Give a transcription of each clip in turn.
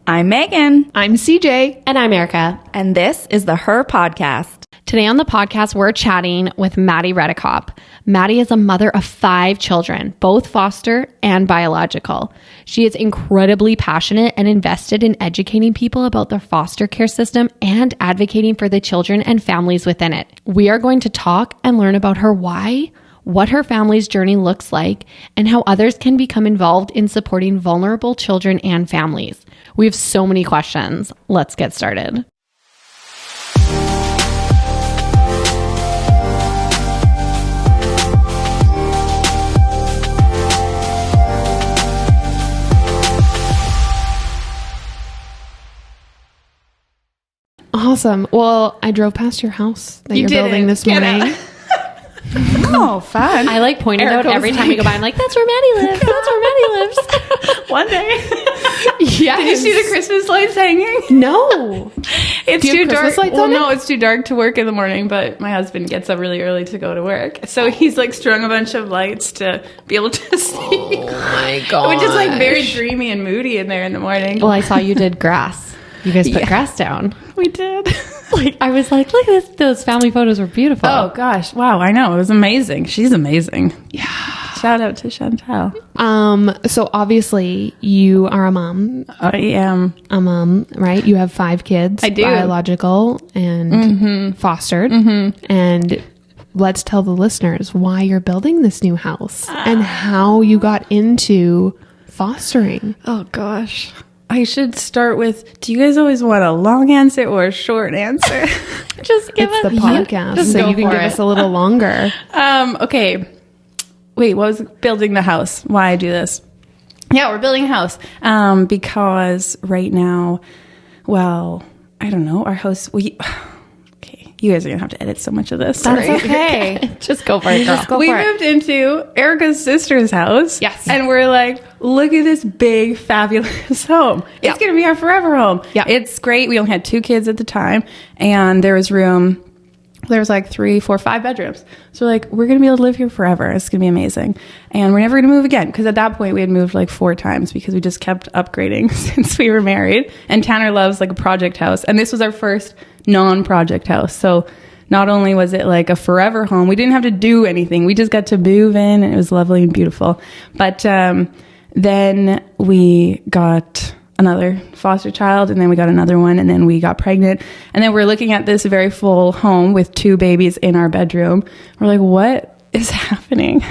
I'm Megan. I'm CJ. And I'm Erica. And this is the HERPOD. Today on the podcast, we're chatting with Maddy Redekopp. Maddy is a mother of 5 children, both foster and biological. She is incredibly passionate and invested in educating people about the foster care system and advocating for the children and families within it. We are going to talk and learn about her why, what her family's journey looks like, and how others can become involved in supporting vulnerable children and families. We have so many questions. Let's get started. Awesome. Well, I drove past your house that you're building this morning. Oh, fun. I like pointing out every time we go by. I'm like, that's where Maddy lives. That's where Maddy lives. One day. Yes. Did you see the Christmas lights hanging? No. It's Do you too have Christmas dark. lights on No, it's too dark to work in the morning, but my husband gets up really early to go to work. So he's like strung a bunch of lights to be able to see. Oh my God. Which is like very dreamy and moody in there in the morning. Well, I saw you did grass. You guys put grass down. We did. I was like, look at this. Those family photos were beautiful. Oh gosh. Wow. I know. It was amazing. She's amazing. Yeah. Shout out to Chantal. So obviously you are a mom. I am a mom, right? You have 5 kids. I do. Biological and fostered. And let's tell the listeners why you're building this new house and how you got into fostering. Oh gosh. I should start with, do you guys always want a long answer or a short answer? Just give us the podcast, so you can give us a little longer. Okay. Wait, what was building the house? Why I do this? Yeah, we're building a house. Because right now, well, I don't know, our house, okay, you guys are going to have to edit so much of this. That's Sorry. okay. Just go for it, girl. We moved into Erica's sister's house. Yes. And we're like, look at this big, fabulous home. It's going to be our forever home. Yeah. It's great. We only had 2 kids at the time. And there was room. There was like 3, 4, 5 bedrooms. So we're like, we're going to be able to live here forever. It's going to be amazing. And we're never going to move again. Because at that point, we had moved like 4 times because we just kept upgrading since we were married. And Tanner loves like a project house. And this was our first non-project house. So not only was it like a forever home, we didn't have to do anything. We just got to move in and it was lovely and beautiful. But then we got another foster child and then we got another one and then we got pregnant. And then we're looking at this very full home with 2 babies in our bedroom. We're like, what is happening?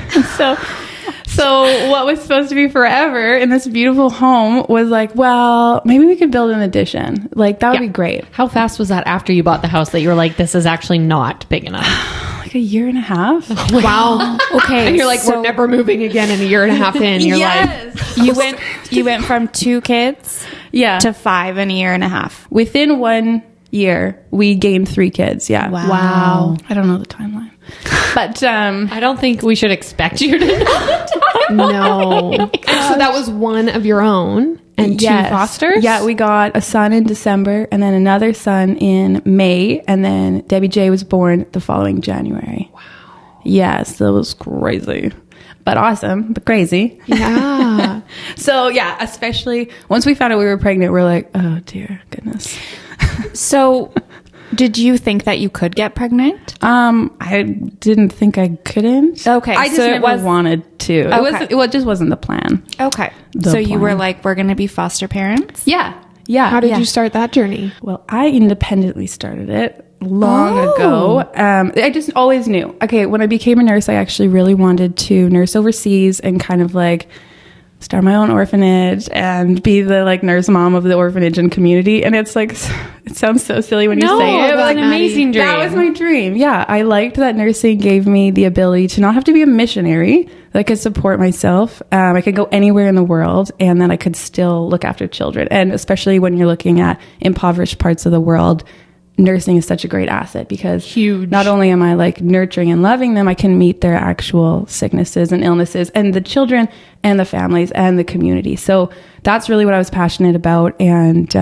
So what was supposed to be forever in this beautiful home was like, well, maybe we could build an addition. Like, that would be great. How fast was that after you bought the house that you were like, this is actually not big enough? Like a year and a half. Wow. Okay. And you're like, we're never moving again. And a year and a half in, you're like, You went from 2 kids to 5 in a year and a half. Within 1 year, we gained 3 kids. Yeah. Wow. I don't know the timeline. But I don't think we should expect you to know the timeline. No. And so that was one of your own and 2 fosters? Yeah, we got a son in December and then another son in May. And then Debbie J was born the following January. Wow. Yes, that was crazy. But awesome, but crazy. Yeah. So yeah, especially once we found out we were pregnant, we're like, oh dear goodness. So did you think that you could get pregnant? I didn't think I couldn't. Okay. I just never wanted to. Okay. It just wasn't the plan. Okay. So you were like, we're going to be foster parents? Yeah. Yeah. How did you start that journey? Well, I independently started it long ago. I just always knew. Okay, when I became a nurse, I actually really wanted to nurse overseas and kind of like start my own orphanage and be the like nurse mom of the orphanage and community. And it's like, it sounds so silly when you say it. That's an amazing dream. That was my dream. Yeah, I liked that nursing gave me the ability to not have to be a missionary, that I could support myself. I could go anywhere in the world and that I could still look after children. And especially when you're looking at impoverished parts of the world, nursing is such a great asset because not only am I like nurturing and loving them, I can meet their actual sicknesses and illnesses and the children and the families and the community. So that's really what I was passionate about. And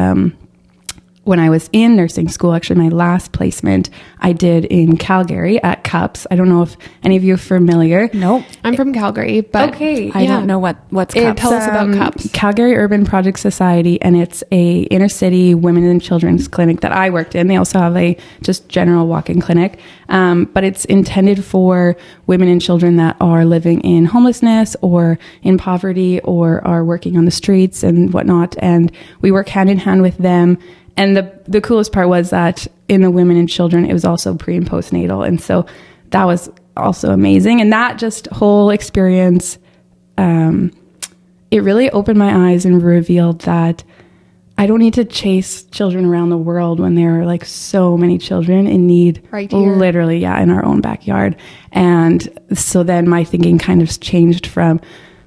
when I was in nursing school, actually my last placement I did in Calgary at CUPS. I don't know if any of you are familiar. Nope. I'm from Calgary, but Okay. I don't know what's CUPS. Tell us about CUPS. Calgary Urban Project Society, and it's a inner city women and children's clinic that I worked in. They also have a just general walk-in clinic, but it's intended for women and children that are living in homelessness or in poverty or are working on the streets and whatnot. And we work hand in hand with them. And the coolest part was that in the women and children, it was also pre and postnatal. And so that was also amazing. And that just whole experience, it really opened my eyes and revealed that I don't need to chase children around the world when there are like so many children in need, right here. Literally, in our own backyard. And so then my thinking kind of changed from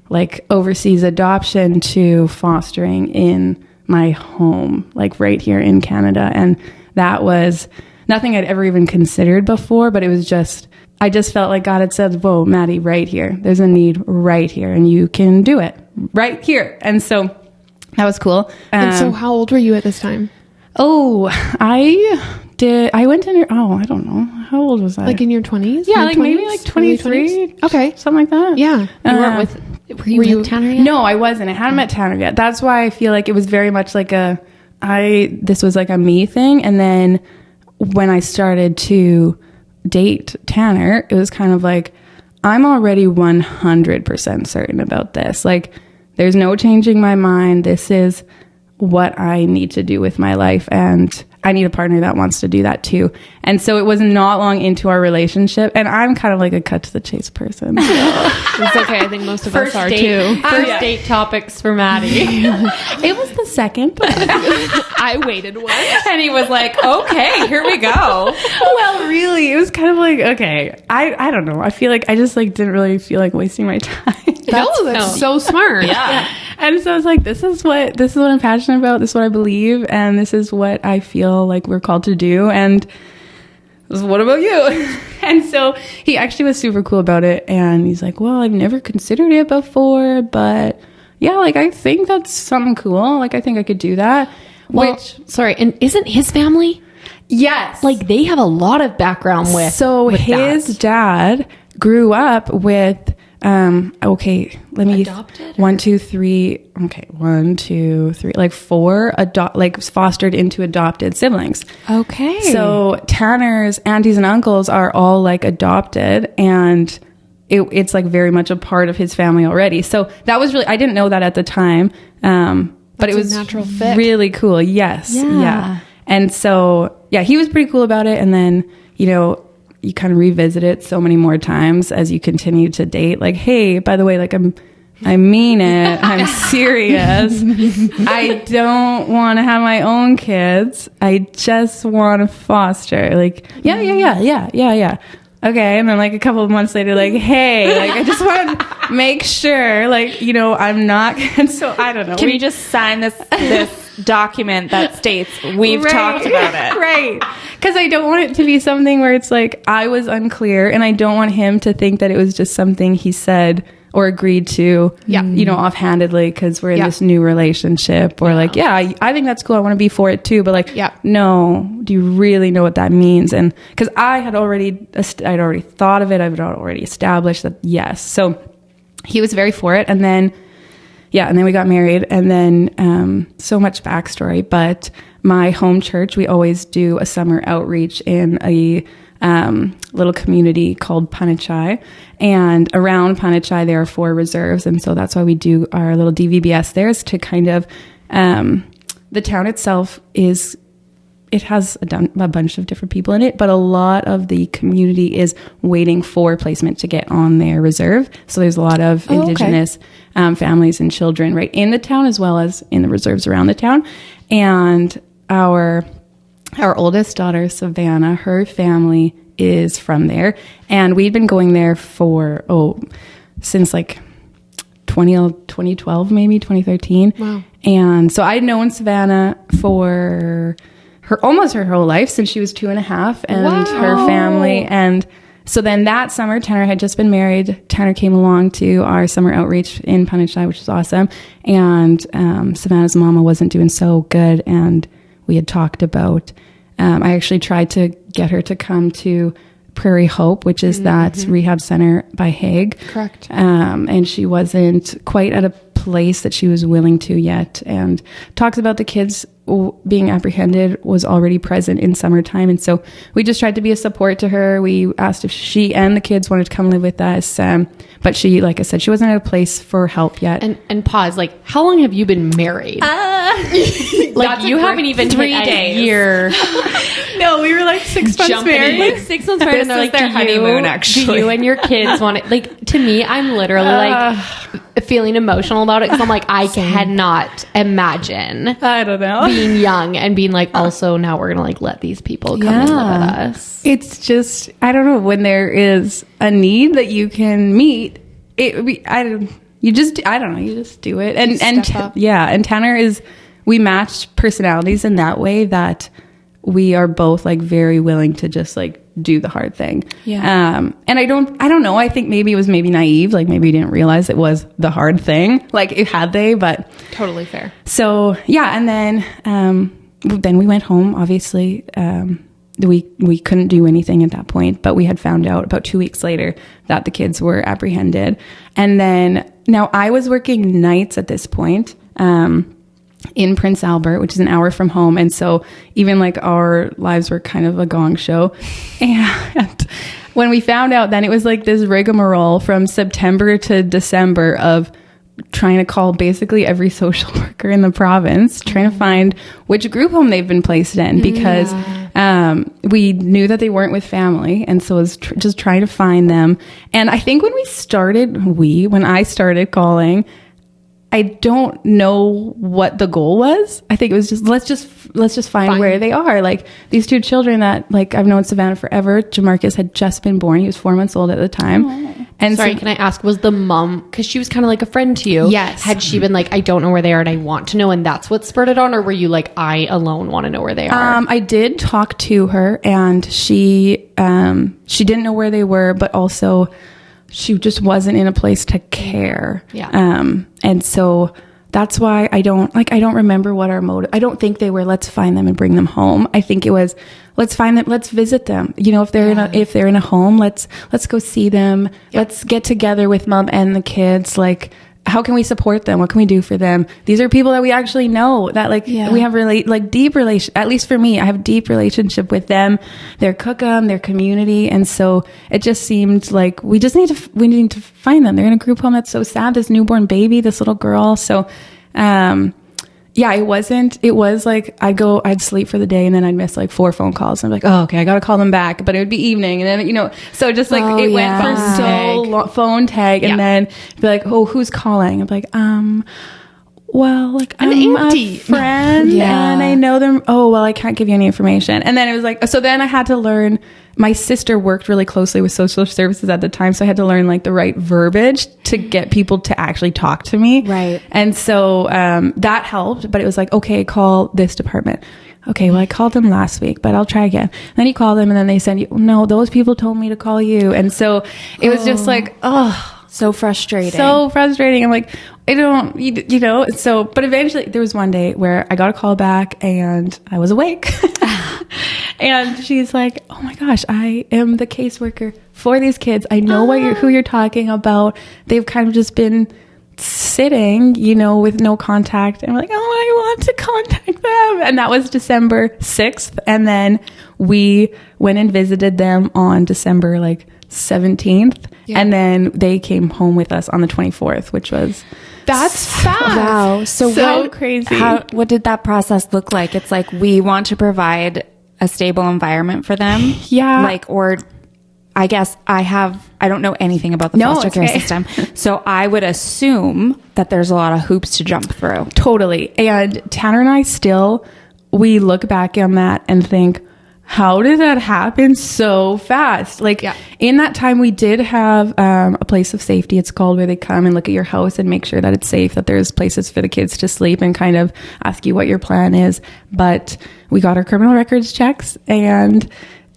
like overseas adoption to fostering in my home, like right here in Canada. And that was nothing I'd ever even considered before, but it was just, I just felt like God had said, whoa, Maddy, right here. There's a need right here and you can do it right here. And so that was cool. And so how old were you at this time? Oh, I went in, I don't know. How old was I? Like in your 20s? Yeah, like maybe like 23. Okay. Something like that. Yeah. You weren't with... Were you with Tanner yet? No, I wasn't. I hadn't met Tanner yet. That's why I feel like it was very much like this was like a me thing. And then when I started to date Tanner, it was kind of like, I'm already 100% certain about this. Like, there's no changing my mind. This is what I need to do with my life. And I need a partner that wants to do that too. And so it was not long into our relationship. And I'm kind of like a cut to the chase person. So. It's okay. I think most of us are too. First date topics for Maddy. It was the second. I waited one. And he was like, okay, here we go. Well, really, it was kind of like, okay, I don't know. I feel like I just like didn't really feel like wasting my time. That's so smart. Yeah. And so I was like, this is what I'm passionate about. This is what I believe. And this is what I feel like we're called to do. And what about you? And so he actually was super cool about it. And he's like, well, I've never considered it before, but yeah, like, I think that's something cool. Like, I think I could do that. Well, sorry. And isn't his family? Yes. Like, they have a lot of background with. So his dad grew up with, okay, let me, Adopted? 1, 2, 3. Okay. 1, 2, 3, like 4 fostered into adopted siblings. Okay. So Tanner's aunties and uncles are all like adopted, and it's like very much a part of his family already. So that was really, I didn't know that at the time. But it was a natural fit. Really cool. Yes. Yeah. And so, yeah, he was pretty cool about it. And then, you kind of revisit it so many more times as you continue to date. Like, hey, by the way, like I mean it. I'm serious. I don't want to have my own kids. I just want to foster. Like, yeah. Okay. And then like a couple of months later, like, hey, like I just want to make sure, like, I'm not. And so I don't know. Can you just sign this document that states we've talked about it? Right. Because I don't want it to be something where it's like I was unclear, and I don't want him to think that it was just something he said or agreed to, offhandedly because we're in this new relationship, or like, I think that's cool. I want to be for it too. But like, no, do you really know what that means? And because I'd already thought of it. I've already established that, yes. So he was very for it. And then, and then we got married, and then, so much backstory, but my home church, we always do a summer outreach in a, little community called Punachai, and around Punachai there are 4 reserves, and so that's why we do our little DVBS there, is to kind of the town itself has a bunch of different people in it, but a lot of the community is waiting for placement to get on their reserve. So there's a lot of Indigenous families and children right in the town, as well as in the reserves around the town. And our oldest daughter, Savannah, her family is from there. And we'd been going there since like 2012, maybe 2013. Wow. And so I'd known Savannah for almost her whole life, since she was 2.5, and her family. And so then that summer, Tanner had just been married. Tanner came along to our summer outreach in Punachai, which was awesome. And Savannah's mama wasn't doing so good, and we had talked about. I actually tried to get her to come to Prairie Hope, which is that rehab center by Hague. Correct. And she wasn't quite at a place that she was willing to yet. And talks about the kids being apprehended was already present in summertime. And so we just tried to be a support to her. We asked if she and the kids wanted to come live with us. But she, like I said, she wasn't at a place for help yet. And pause, like, how long have you been married? Like, you haven't even 3 hit a days. year. No, we were like 6 months married. Like 6 months married, and they're like, their honeymoon, actually. Do you and your kids want it? Like, to me, I'm literally like feeling emotional about it because I'm like, I cannot imagine I don't know. being young and being like, also now we're gonna like let these people come and live with us. It's just, I don't know, when there is a need that you can meet, I don't know, you just do it. And Tanner we matched personalities in that way that we are both like very willing to just like do the hard thing. Yeah. And I don't know. I think maybe it was naive. Like maybe we didn't realize it was the hard thing. Like it had they, but Totally fair. so yeah. And then we went home, obviously. We couldn't do anything at that point, but we had found out about 2 weeks later that the kids were apprehended. And then now I was working nights at this point, in Prince Albert, which is an hour from home. And so even like our lives were kind of a gong show. And when we found out, then it was like this rigmarole from September to December of trying to call basically every social worker in the province, trying to find which group home they've been placed in, because we knew that they weren't with family. And so it was just trying to find them. And I think when I started calling, I don't know what the goal was. I think it was just, let's just find where they are. Like these 2 children that like I've known Savannah forever. Jamarcus had just been born. He was 4 months old at the time. Oh. And Sorry, can I ask, was the mom, because she was kind of like a friend to you. Yes. Had she been like, I don't know where they are and I want to know, and that's what spurred it on? Or were you like, I alone want to know where they are? I did talk to her, and she didn't know where they were, but also she just wasn't in a place to care. Yeah. And so that's why I don't remember what our motive. I don't think they were, let's find them and bring them home. I think it was, let's find them, let's visit them. You know, if they're in a home, let's go see them. Yeah. Let's get together with mom and the kids. Like, how can we support them? What can we do for them? These are people that we actually know, that like we have deep relation. At least for me, I have deep relationship with them, their cookum, their community. And so it just seemed like we need to find them. They're in a group home. That's so sad. This newborn baby, this little girl. So, it was like I'd sleep for the day and then I'd miss like 4 phone calls. And I'm like, oh, okay, I got to call them back, but it would be evening. And then, so just like went for so long, phone tag. And then be like, oh, who's calling? I'm like, well, like I'm a friend and I know them. Oh, well, I can't give you any information. And then it was like, so then I had to learn. My sister worked really closely with social services at the time, so I had to learn like the right verbiage to get people to actually talk to me. Right. And so that helped, but it was like, okay, call this department. Okay, well, I called them last week, but I'll try again. And then you call them and then they said, no, those people told me to call you. And so it was just like, so frustrating. I'm like, I don't, so, but eventually there was one day where I got a call back and I was awake. And she's like, oh my gosh, I am the caseworker for these kids. I know who you're talking about. They've kind of just been sitting, with no contact. And we're like, oh, I want to contact them. And that was December 6th. And then we went and visited them on December 17th. Yeah. And then they came home with us on the 24th, which was... That's fast. Wow. So crazy. What did that process look like? It's like, we want to provide a stable environment for them. Yeah. Or I guess I don't know anything about the foster care system. So I would assume that there's a lot of hoops to jump through. Totally. And Tanner and I we look back on that and think, how did that happen so fast? In that time, we did have a place of safety, it's called, where they come and look at your house and make sure that it's safe, that there's places for the kids to sleep and kind of ask you what your plan is. But we got our criminal records checks, and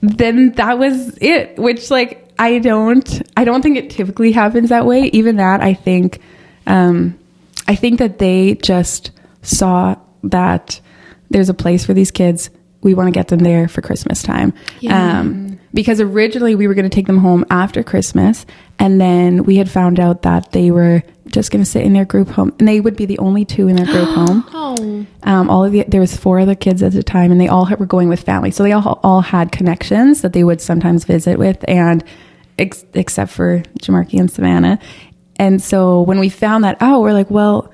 then that was it, which I don't think it typically happens that way. Even that, I think that they just saw that there's a place for these kids. We want to get them there for Christmas time. Because originally we were going to take them home after Christmas, and then we had found out that they were just going to sit in their group home, and they would be the only 2 in their group home. There was 4 other kids at the time, and they all were going with family, so they all had connections that they would sometimes visit with, and except for Jamarki and Savannah. And so when we found that out, we're like, well,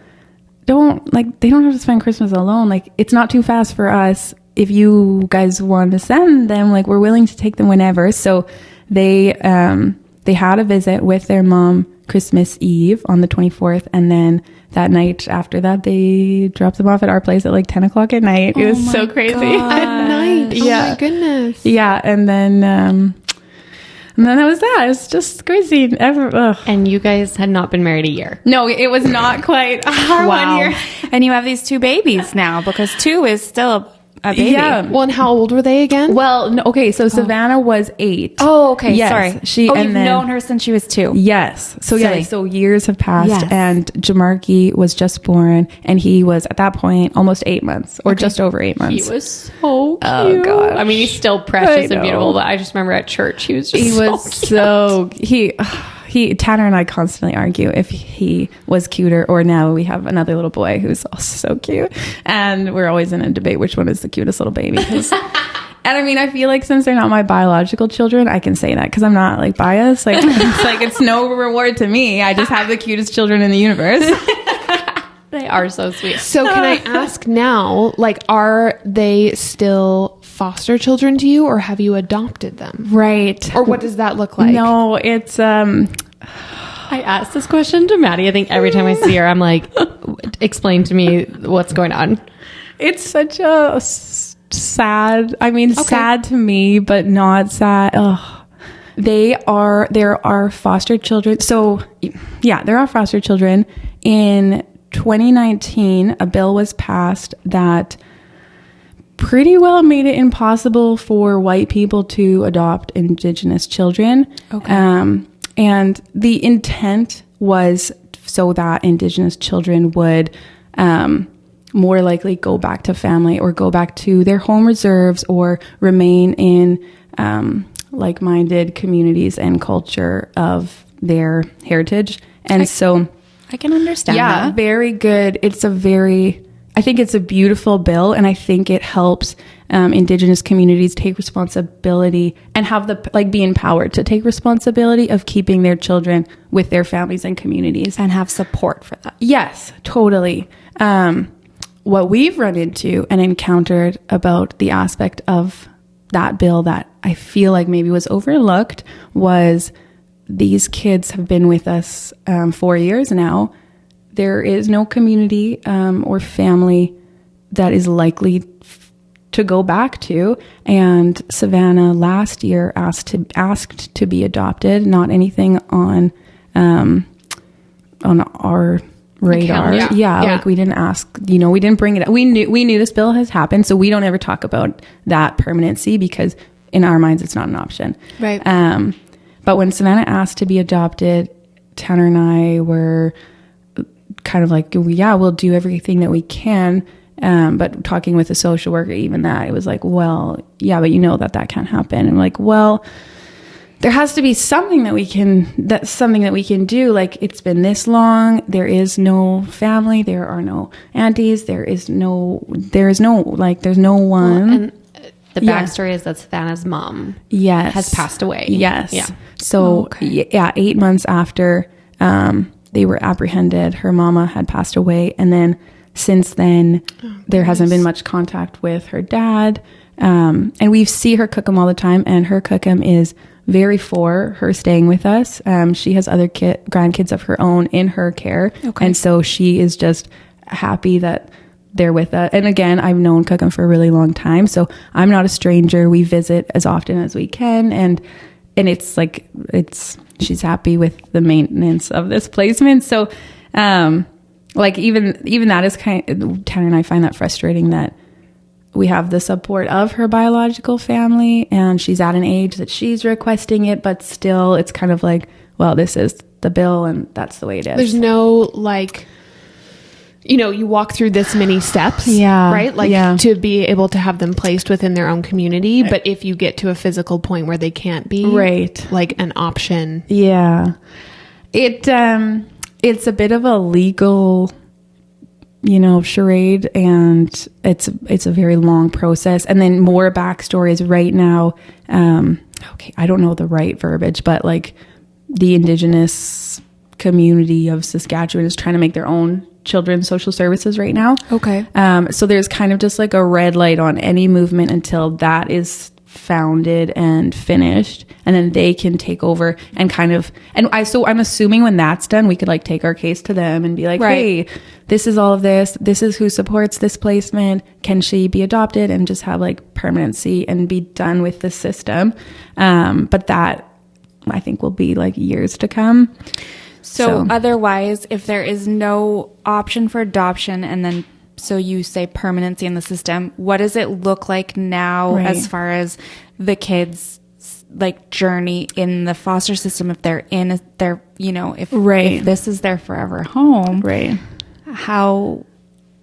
they don't have to spend Christmas alone. Like, it's not too fast for us. If you guys want to send them, like, we're willing to take them whenever. So they had a visit with their mom Christmas Eve on the 24th. And then that night after that, they dropped them off at our place at like 10 o'clock at night. It was so crazy. At night. Yeah. Oh my goodness. Yeah. And then that was that. It was just crazy. And you guys had not been married a year. No, it was not quite our 1 year. And you have these 2 babies now, because 2 is still a baby. Yeah. Well, and how old were they again? Well, no, okay, so Savannah was 8. Oh, okay. Yes, Sorry. You've known her since she was 2. Yes. So Silly. so years have passed, Yes. and Jamarki was just born, and he was at that point almost 8 months, or just over 8 months. He was so cute. Oh, gosh. I mean, he's still precious I and beautiful, know. but I just remember at church he was just He so was cute. Tanner and I constantly argue if he was cuter, or now we have another little boy who's also so cute, and we're always in a debate which one is the cutest little baby. And I mean, I feel like since they're not my biological children, I can say that because I'm not like biased. Like it's no reward to me. I just have the cutest children in the universe. They are so sweet. So can I ask now, like, are they still foster children to you, or have you adopted them? Right. Or what does that look like? No, it's I asked this question to Maddie. I think every time I see her, I'm like, explain to me what's going on. It's such a sad, sad to me, but not sad. Ugh. There are foster children. So yeah, there are foster children. In 2019, a bill was passed that pretty well made it impossible for white people to adopt Indigenous children. Okay. And the intent was so that Indigenous children would more likely go back to family, or go back to their home reserves, or remain in like-minded communities and culture of their heritage. And so I can understand that. Very good. I think it's a beautiful bill, and I think it helps Indigenous communities take responsibility and have be empowered to take responsibility of keeping their children with their families and communities. And have support for that. Yes, totally. What we've run into and encountered about the aspect of that bill that I feel like maybe was overlooked was these kids have been with us 4 years now. There is no community or family that is likely to go back to. And Savannah last year asked to be adopted. Not anything on our radar. Like we didn't ask. We didn't bring it up. We knew this bill has happened, so we don't ever talk about that permanency because in our minds it's not an option. Right. But when Savannah asked to be adopted, Tanner and I were kind of like, we'll do everything that we can. But talking with a social worker, even that, it was like, well, yeah, but that can't happen. And like, well, there has to be something that we can do. Like, it's been this long. There is no family. There are no aunties. There's no one. Well, and the backstory is that Savannah's mom has passed away. Yes. Yeah. So 8 months after they were apprehended, her mama had passed away. And then since then, there hasn't been much contact with her dad. And we see her cookum all the time. And her cookum is very for her staying with us. She has other grandkids of her own in her care. Okay. And so she is just happy that they're with us. And again, I've known Cookum for a really long time, so I'm not a stranger. We visit as often as we can, and it's like she's happy with the maintenance of this placement. So like even that is Tanner and I find that frustrating, that we have the support of her biological family and she's at an age that she's requesting it, but still it's kind of like, well, this is the bill and that's the way it is. There's no like you know, you walk through this many steps, Yeah. right? Like to be able to have them placed within their own community. But if you get to a physical point where they can't be, right, like an option. Yeah. It's a bit of a legal, you know, charade, and it's a very long process. And then more backstory is right now, okay, I don't know the right verbiage, but like the Indigenous community of Saskatchewan is trying to make their own children's social services right now. Okay. So there's kind of just like a red light on any movement until that is founded and finished, and then they can take over and kind of, so I'm assuming when that's done, we could like take our case to them and be like, hey, this is all of this is who supports this placement, can she be adopted, and just have like permanency and be done with the system. But that I think will be like years to come. So otherwise, if there is no option for adoption, and then so you say permanency in the system, what does it look like now as far as the kids' like journey in the foster system? If they're in their, you know, if this is their forever home, how,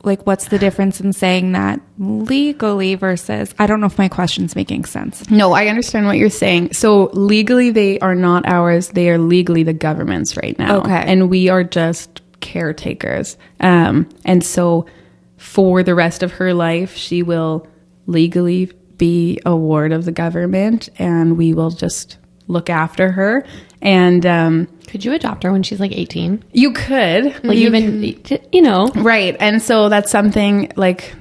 like, what's the difference in saying that legally versus, I don't know if my question's making sense. No, I understand what you're saying. So legally, they are not ours. They are legally the government's right now. Okay. And we are just caretakers. And so for the rest of her life, she will legally be a ward of the government, and we will just look after her. And could you adopt her when she's like 18? You could, like, even, you know, right? And so that's something like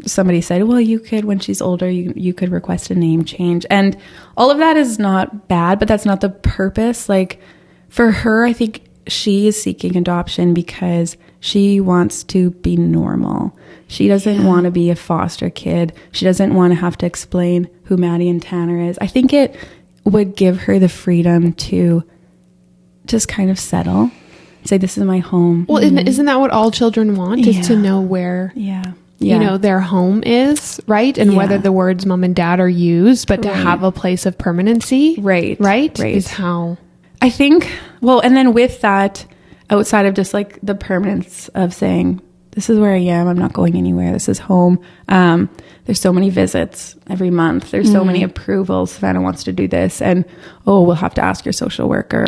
somebody said, well, you could, when she's older, you could request a name change, and all of that is not bad, but that's not the purpose. Like for her, I think she is seeking adoption because she wants to be normal. She doesn't want to be a foster kid. She doesn't want to have to explain who Maddy and Tanner is. I think it would give her the freedom to just kind of settle, say, this is my home. Well, isn't that what all children want? Is to know where, you know, their home is, right? And whether the words mom and dad are used, but to have a place of permanency, right, is how I think. Well, and then with that, outside of just like the permanence of saying, this is where I am, I'm not going anywhere, this is home. There's so many visits every month. There's so many approvals. Savannah wants to do this, and we'll have to ask your social worker.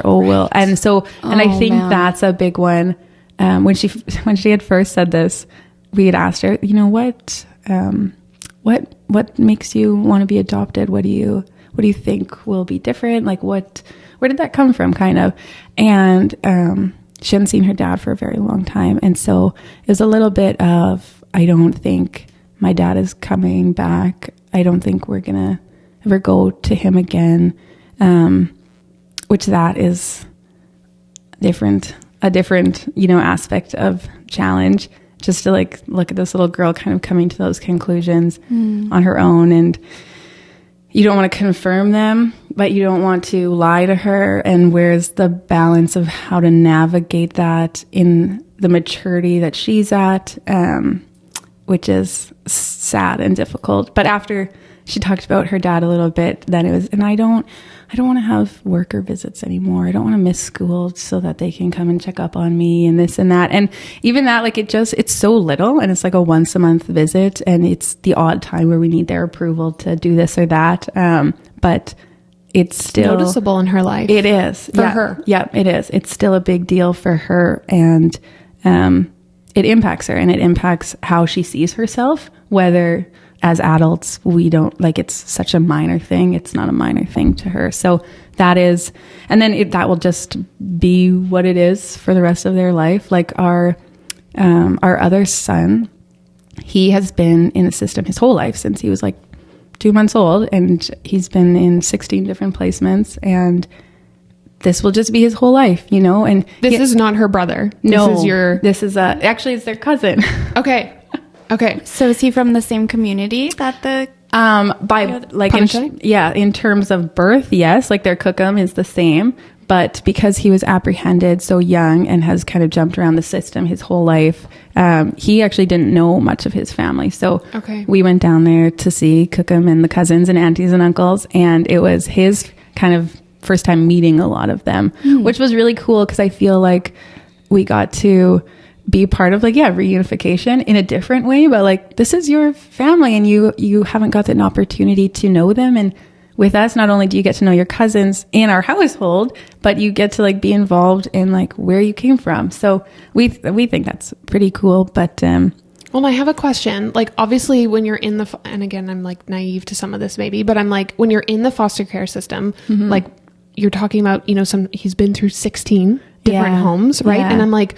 And so, and I think that's a big one. When she had first said this, we had asked her, you know, what makes you want to be adopted? What do you think will be different? Like where did that come from, kind of? And she hadn't seen her dad for a very long time. And so it was a little bit of, I don't think my dad is coming back. I don't think we're going to ever go to him again. Which that is a different, you know, aspect of challenge, just to like look at this little girl kind of coming to those conclusions on her own. And you don't want to confirm them, but you don't want to lie to her. And where's the balance of how to navigate that in the maturity that she's at, which is sad and difficult. But after she talked about her dad a little bit, then it was, and I don't want to have worker visits anymore. I don't want to miss school so that they can come and check up on me and this and that. And even that, like it's so little, and it's like a once a month visit, and it's the odd time where we need their approval to do this or that. But it's still noticeable in her life. It is for her. Yeah, it is. It's still a big deal for her. And, it impacts her, and it impacts how she sees herself, whether as adults, we don't, like, it's such a minor thing. It's not a minor thing to her. So that is, and then that will just be what it is for the rest of their life. Like our other son, he has been in the system his whole life since he was like 2 months old, and he's been in 16 different placements, and this will just be his whole life, you know. And this is not her brother. This is actually it's their cousin. Okay. So is he from the same community that the by like in terms of birth, yes, like their cookum is the same, but because he was apprehended so young and has kind of jumped around the system his whole life, he actually didn't know much of his family. So we went down there to see cookum and the cousins and aunties and uncles, and it was his kind of first time meeting a lot of them, which was really cool because I feel like we got to be part of like, reunification in a different way, but like, this is your family and you haven't got an opportunity to know them. And with us, not only do you get to know your cousins in our household, but you get to like be involved in like where you came from. So we think that's pretty cool. But, well, I have a question. Like, obviously when you're in the, and again, I'm like naive to some of this maybe, but I'm like, when you're in the foster care system, like you're talking about, he's been through 16 different homes, right? Yeah. And I'm like,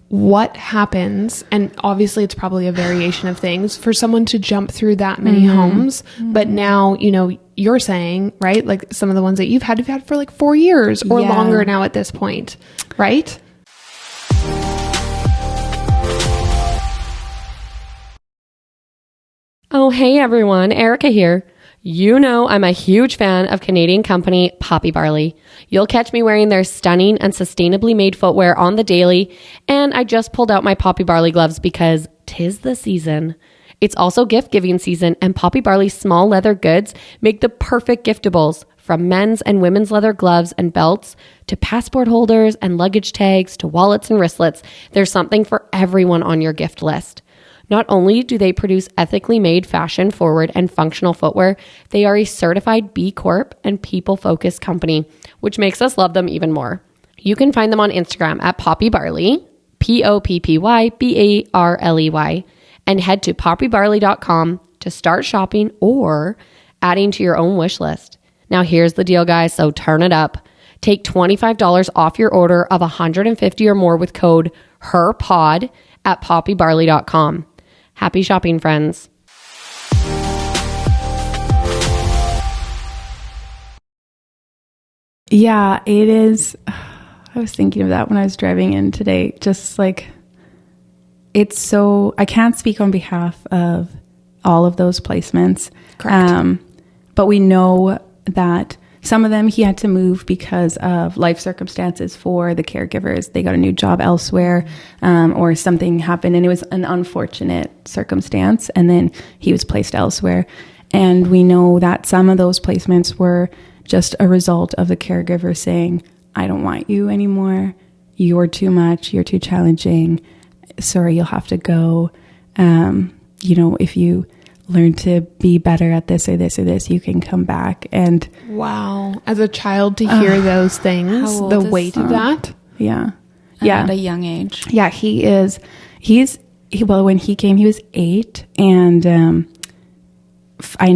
what happens? And obviously it's probably a variation of things for someone to jump through that many homes. But now, you're saying, right? Like some of the ones that you've had for like 4 years or longer now at this point, right? Oh, hey everyone, Erica here. I'm a huge fan of Canadian company Poppy Barley. You'll catch me wearing their stunning and sustainably made footwear on the daily, and I just pulled out my Poppy Barley gloves because 'tis the season. It's also gift-giving season, and Poppy Barley's small leather goods make the perfect giftables, from men's and women's leather gloves and belts to passport holders and luggage tags to wallets and wristlets. There's something for everyone on your gift list. Not only do they produce ethically made, fashion-forward, and functional footwear, they are a certified B Corp and people-focused company, which makes us love them even more. You can find them on Instagram at Poppy Barley, POPPYBARLEY, and head to poppybarley.com to start shopping or adding to your own wish list. Now here's the deal, guys, so turn it up. Take $25 off your order of $150 or more with code HERPOD at poppybarley.com. Happy shopping, friends. Yeah, it is. I was thinking of that when I was driving in today. Just like, it's so, I can't speak on behalf of all of those placements. Correct. But we know that some of them he had to move because of life circumstances for the caregivers. They got a new job elsewhere, or something happened and it was an unfortunate circumstance. And then he was placed elsewhere. And we know that some of those placements were just a result of the caregiver saying, I don't want you anymore. You're too much. You're too challenging. Sorry, you'll have to go. If you learn to be better at this or this or this, you can come back. And wow, as a child to hear those things, the weight of that. Yeah. At a young age. Yeah, when he came, he was 8. And we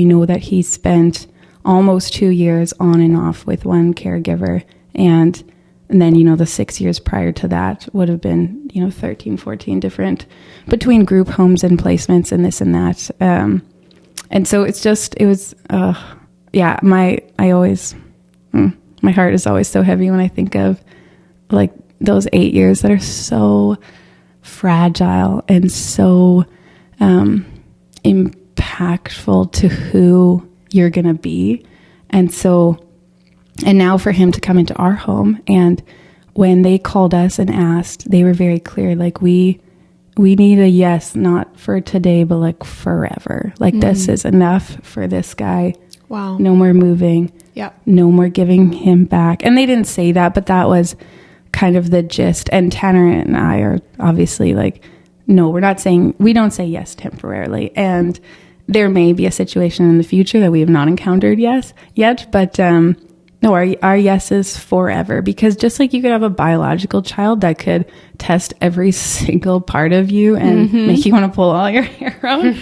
know that he spent almost 2 years on and off with one caregiver. And then, the 6 years prior to that would have been, 13, 14 different between group homes and placements and this and that. And so my heart is always so heavy when I think of like those 8 years that are so fragile and so impactful to who you're going to be. And now for him to come into our home, and when they called us and asked, they were very clear, like, we need a yes, not for today, but like forever. Like, this is enough for this guy. Wow. No more moving. Yeah. No more giving him back. And they didn't say that, but that was kind of the gist. And Tanner and I are obviously like, no, we don't say yes temporarily. And there may be a situation in the future that we have not encountered yet, but no, our yes is forever. Because just like you could have a biological child that could test every single part of you and make you want to pull all your hair out.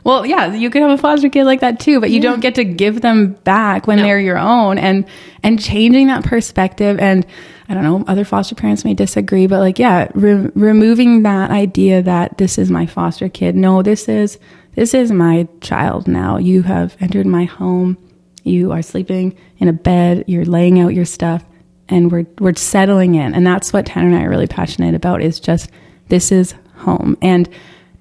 Well, yeah, you could have a foster kid like that too, but you don't get to give them back when they're your own. And changing that perspective, and I don't know, other foster parents may disagree, but like, removing that idea that this is my foster kid. No, this is my child now. You have entered my home. You are sleeping in a bed, you're laying out your stuff, and we're settling in. And that's what Tanner and I are really passionate about, is just, this is home. And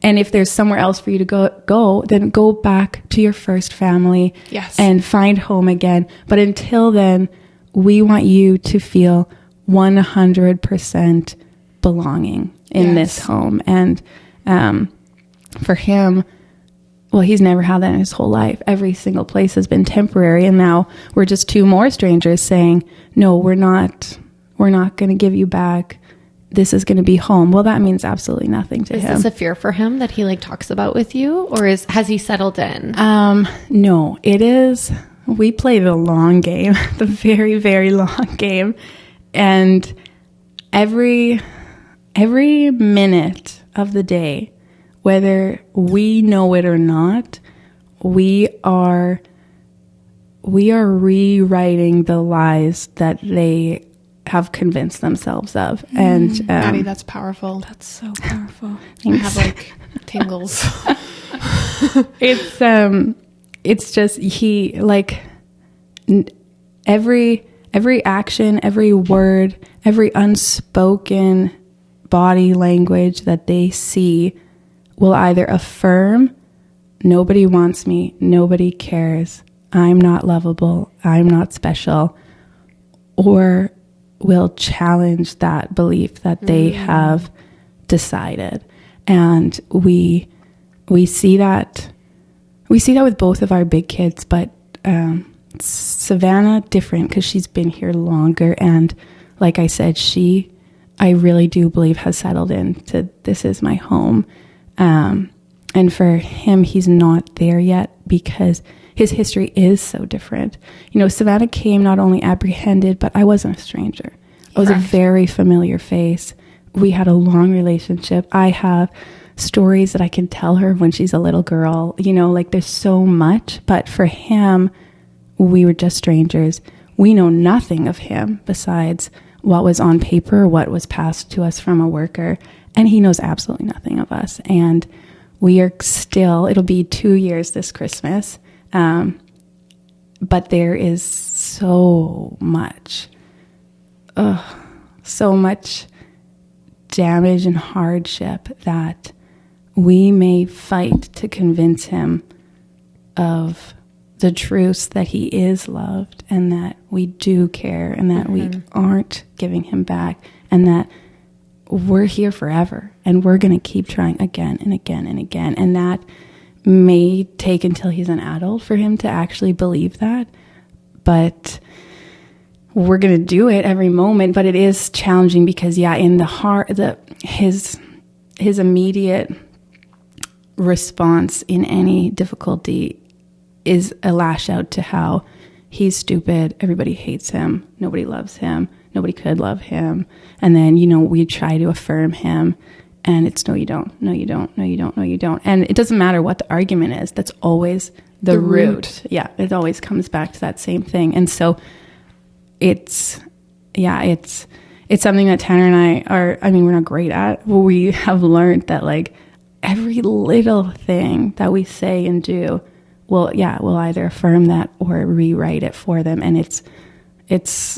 if there's somewhere else for you to go, then go back to your first family. Yes. And find home again. But until then, we want you to feel 100% belonging in this home. And for him, well, he's never had that in his whole life. Every single place has been temporary. And now we're just two more strangers saying, no, we're not going to give you back this is going to be home. Well, that means absolutely nothing to him. Is this a fear for him that he like talks about with you, or has he settled in? No, it is. We play the long game, the very, very long game. And every minute of the day, whether we know it or not, we are rewriting the lies that they have convinced themselves of. And Maddy, that's powerful. That's so powerful. I have like tingles. It's just he like every action, every word, every unspoken body language that they see will either affirm, nobody wants me, nobody cares, I'm not lovable, I'm not special, or will challenge that belief that they have decided. And we see that with both of our big kids, but Savannah different because she's been here longer, and like I said, I really do believe has settled into this is my home. And for him, he's not there yet because his history is so different. You know, Savannah came not only apprehended, but I wasn't a stranger. I was a very familiar face. We had a long relationship. I have stories that I can tell her when she's a little girl. You know, like there's so much. But for him, we were just strangers. We know nothing of him besides what was on paper, what was passed to us from a worker. And he knows absolutely nothing of us. And we are still, it'll be 2 years this Christmas. But there is so much damage and hardship that we may fight to convince him of the truths that he is loved and that we do care and that we aren't giving him back and that we're here forever and we're going to keep trying again and again and again. And that may take until he's an adult for him to actually believe that, but we're going to do it every moment. But it is challenging because in the heart, his immediate response in any difficulty is a lash out to how he's stupid, everybody hates him, nobody loves him, nobody could love him. And then, we try to affirm him and it's no, you don't, no, you don't, no, you don't, no, you don't. And it doesn't matter what the argument is. That's always the root. Yeah. It always comes back to that same thing. And so it's something that Tanner and I we're not great at. We have learned that like every little thing that we say and do we'll either affirm that or rewrite it for them. And it's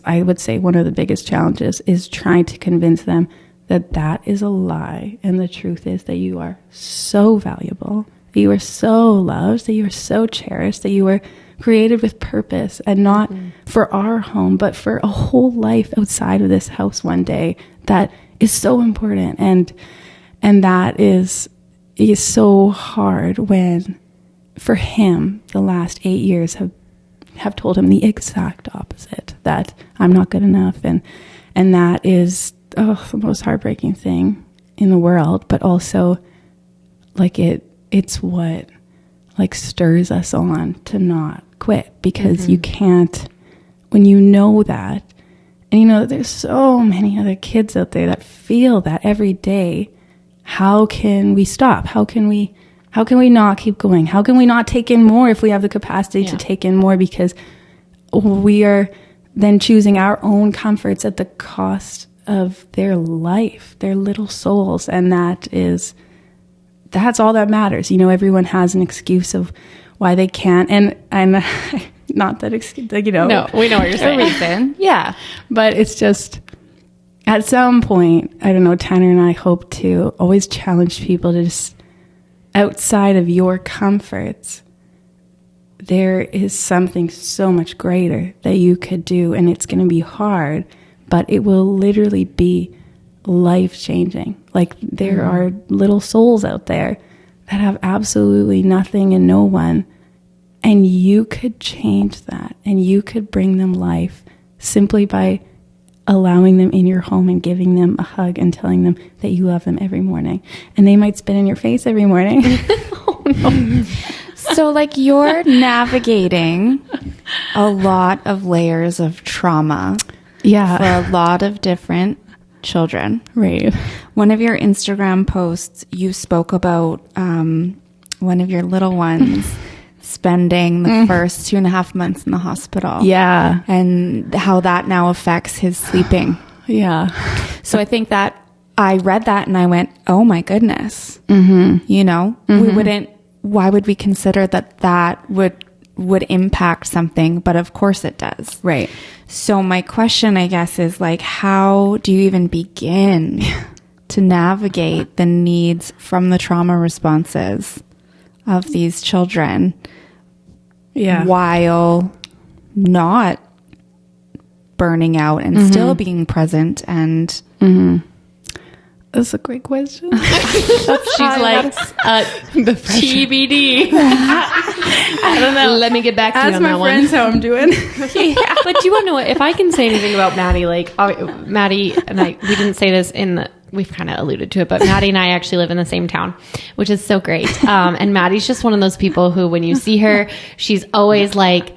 I would say one of the biggest challenges is trying to convince them that is a lie. And the truth is that you are so valuable, that you are so loved, that you are so cherished, that you were created with purpose and not for our home, but for a whole life outside of this house one day. That is so important. And that is so hard when, for him, the last 8 years have told him the exact opposite, that I'm not good enough. And that is the most heartbreaking thing in the world, but also like it's what like stirs us on to not quit, because you can't, when you know that, and that there's so many other kids out there that feel that every day, how can we stop? How can we not keep going? How can we not take in more if we have the capacity to take in more? Because we are then choosing our own comforts at the cost of their life, their little souls. And that's all that matters. Everyone has an excuse of why they can't. And I'm not that excuse, No, we know what you're saying. Yeah. But it's just, at some point, I don't know, Tanner and I hope to always challenge people to just, outside of your comforts, there is something so much greater that you could do, and it's going to be hard, but it will literally be life-changing. Like, there are little souls out there that have absolutely nothing and no one, and you could change that, and you could bring them life simply by allowing them in your home and giving them a hug and telling them that you love them every morning. And they might spit in your face every morning. Oh, no. So like you're navigating a lot of layers of trauma for a lot of different children. Right. One of your Instagram posts, you spoke about one of your little ones spending the first 2.5 months in the hospital. Yeah. And how that now affects his sleeping. Yeah. So I think that I read that and I went, oh my goodness. You know, why would we consider that would impact something? But of course it does. Right. So my question, I guess, is like, how do you even begin to navigate the needs from the trauma responses of these children while not burning out and still being present and That's a great question. She's like, The TBD. I don't know. Let me get back to you Ask on my that friends how I'm doing. yeah. But do you want to know what, if I can say anything about Maddy, like Maddy and I, we didn't say this we've kind of alluded to it, but Maddy and I actually live in the same town, which is so great. And Maddy's just one of those people who, when you see her, she's always like,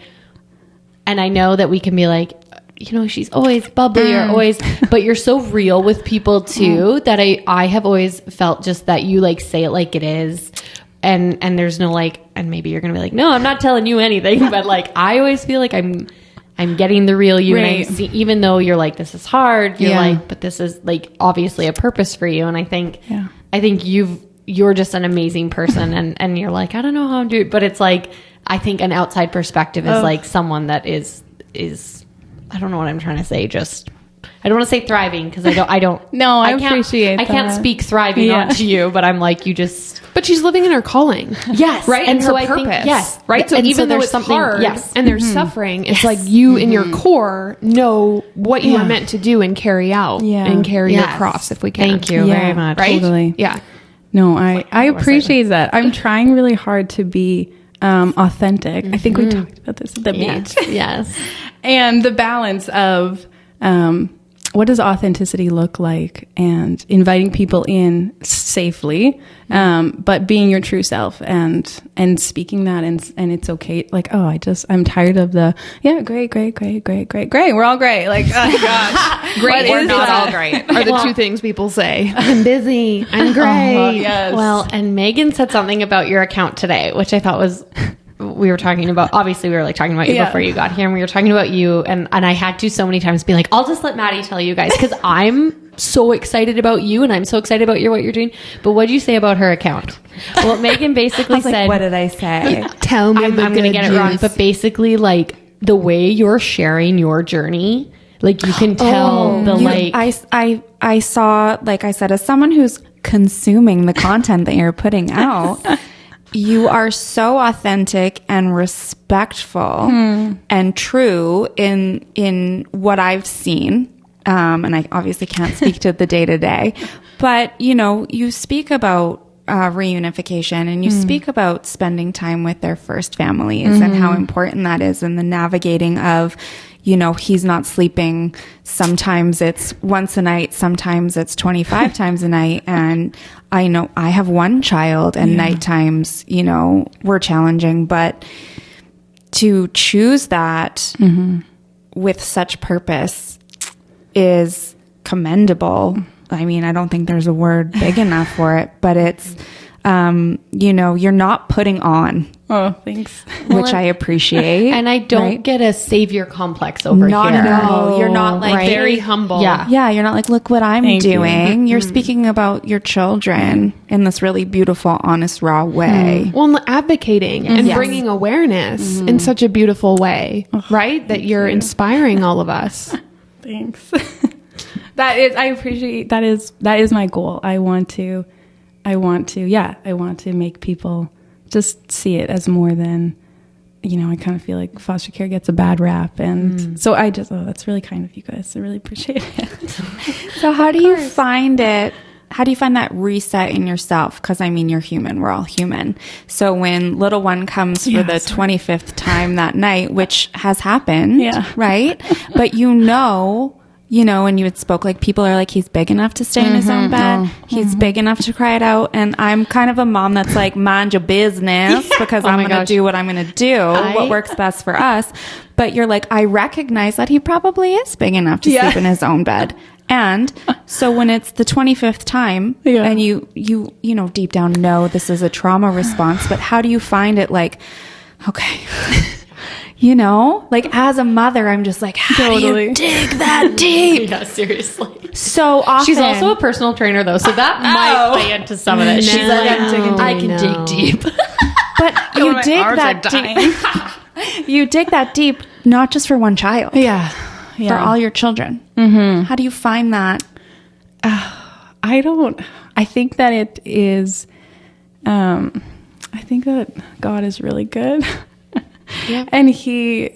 and I know that we can be like, you know, she's always bubbly or always, but you're so real with people too, that I have always felt just that you like say it like it is. And there's no like, and maybe you're going to be like, no, I'm not telling you anything, but like, I always feel like I'm getting the real you. Right. And even though you're like, this is hard, you're like, but this is like obviously a purpose for you. And I think you're just an amazing person. And you're like, I don't know how I'm doing, but it's like, I think an outside perspective is like someone that is, I don't know what I'm trying to say. Just, I don't want to say thriving because I don't. No, I appreciate I can't speak thriving onto you, but I'm like, you just. But she's living in her calling. Yes. Right. And her so I purpose. think, yes. Right. So And even though there's it's something, hard and there's suffering, it's like you in your core know what you are meant to do and carry out and carry your cross if we can. Thank you very much. Right. Totally. Yeah. No, I appreciate that. I'm trying really hard to be authentic. I think we talked about this at the beach. Yes. And the balance of what does authenticity look like, and inviting people in safely, but being your true self and speaking that, and it's okay. Like, oh, I'm tired of the great. We're all great. Like, oh gosh, Great. We're not all great. Are the two things people say. I'm busy. I'm great. Yes. Well, and Megan said something about your account today, which I thought was, we were talking about, obviously we were like talking about you before you got here, and we were talking about you, and I had to so many times be like, I'll just let Maddy tell you guys, because I'm so excited about you and I'm so excited about what you're doing. But what did you say about her account? Well, Megan basically said, like, what did I say? Tell me. I'm going to get it wrong, but basically like the way you're sharing your journey, like you can tell I saw, like I said, as someone who's consuming the content that you're putting out, you are so authentic and respectful and true in what I've seen. And I obviously can't speak to the day to day, but you know, you speak about reunification, and you speak about spending time with their first families and how important that is, and the navigating of, you know, he's not sleeping. Sometimes it's once a night, sometimes it's 25 times a night. And I know I have one child, and night times, you know, were challenging, but to choose that with such purpose is commendable. I mean, I don't think there's a word big enough for it, but it's, you know, you're not putting on. Oh, thanks. Which I appreciate. And I don't get a savior complex over not here. at all. You're not like very humble. Yeah. Yeah, you're not like, look what I'm doing. You're speaking about your children in this really beautiful, honest, raw way. Well, advocating and bringing awareness in such a beautiful way, right? That you're inspiring all of us. Thanks. I appreciate that is my goal. I want to make people just see it as more than, you know, I kind of feel like foster care gets a bad rap. And so that's really kind of you guys. I really appreciate it. So how do you find it? How do you find that reset in yourself? Because I mean, you're human. We're all human. So when little one comes for the 25th time that night, which has happened, right? But you know, you know, and you had spoke, like, people are like, he's big enough to stay in his own bed. He's big enough to cry it out. And I'm kind of a mom that's like, mind your business, because I'm going to do what I'm going to do, what works best for us. But you're like, I recognize that he probably is big enough to sleep in his own bed. And so when it's the 25th time and you know, deep down know this is a trauma response, but how do you find it like, okay, you know, like as a mother, I'm just like, how do you dig that deep? Yeah, seriously. So often. She's also a personal trainer though, so that might play into some of it. She's like, I can dig deep. But you dig that deep. You dig that deep, not just for one child. Yeah. For all your children. Mm-hmm. How do you find that? I think that it is, I think that God is really good. Yeah. and he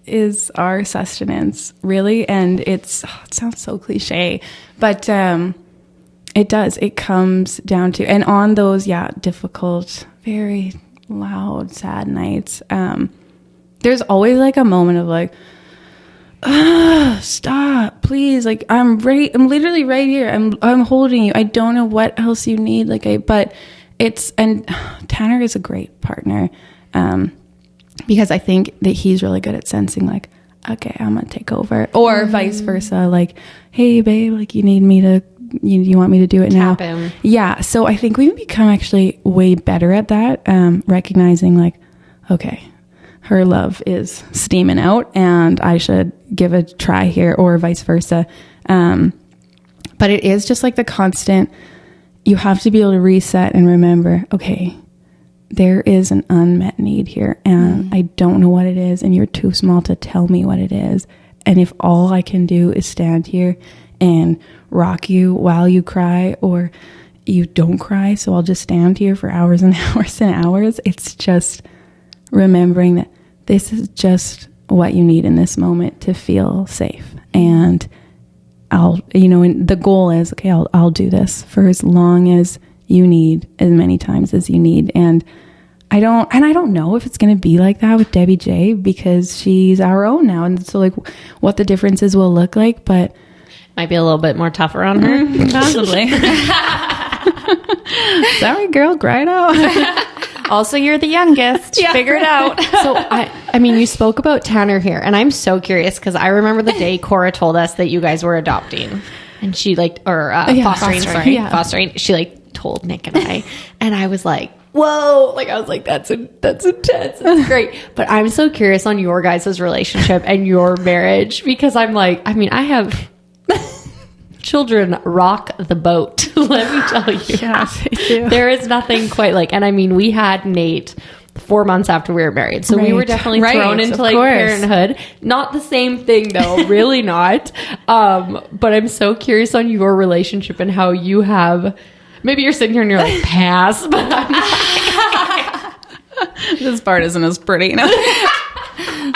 is our sustenance, really. And it sounds so cliche, but it does. It comes down to, and on those, difficult, very loud, sad nights, there's always like a moment of like, stop, please. Like, I'm literally right here. I'm holding you. I don't know what else you need. And Tanner is a great partner. Because I think that he's really good at sensing like, okay, I'm going to take over, or vice versa. Like, hey babe, like you need me to, you want me to do it now? Tap him. Yeah. So I think we've become actually way better at that. Recognizing like, okay, her love is steaming out and I should give a try here, or vice versa. But it is just like the constant, you have to be able to reset and remember, okay, there is an unmet need here and I don't know what it is, and you're too small to tell me what it is. And if all I can do is stand here and rock you while you cry, or you don't cry, so I'll just stand here for hours and hours and hours. It's just remembering that this is just what you need in this moment to feel safe. And and the goal is, okay, I'll do this for as long as you need, as many times as you need. And I don't know if it's going to be like that with Debbie J, because she's our own now. And so like what the differences will look like, but might be a little bit more tougher on her. Possibly. Sorry, girl, cry it out. Also, you're the youngest. Figure it out. So, I mean, you spoke about Tanner here, and I'm so curious because I remember the day Cora told us that you guys were adopting, and she fostering. She like told Nick and I, and I was like, whoa, like I was like, that's intense. That's great. But I'm so curious on your guys' relationship and your marriage, because I'm like, I mean, I have children rock the boat. Let me tell you. Yes, they do. There is nothing quite like, and I mean, we had Nate 4 months after we were married. So we were definitely thrown into like parenthood. Not the same thing though, really not. But I'm so curious on your relationship and how you have, maybe you're sitting here and you're like, pass, but I'm this part isn't as pretty. No.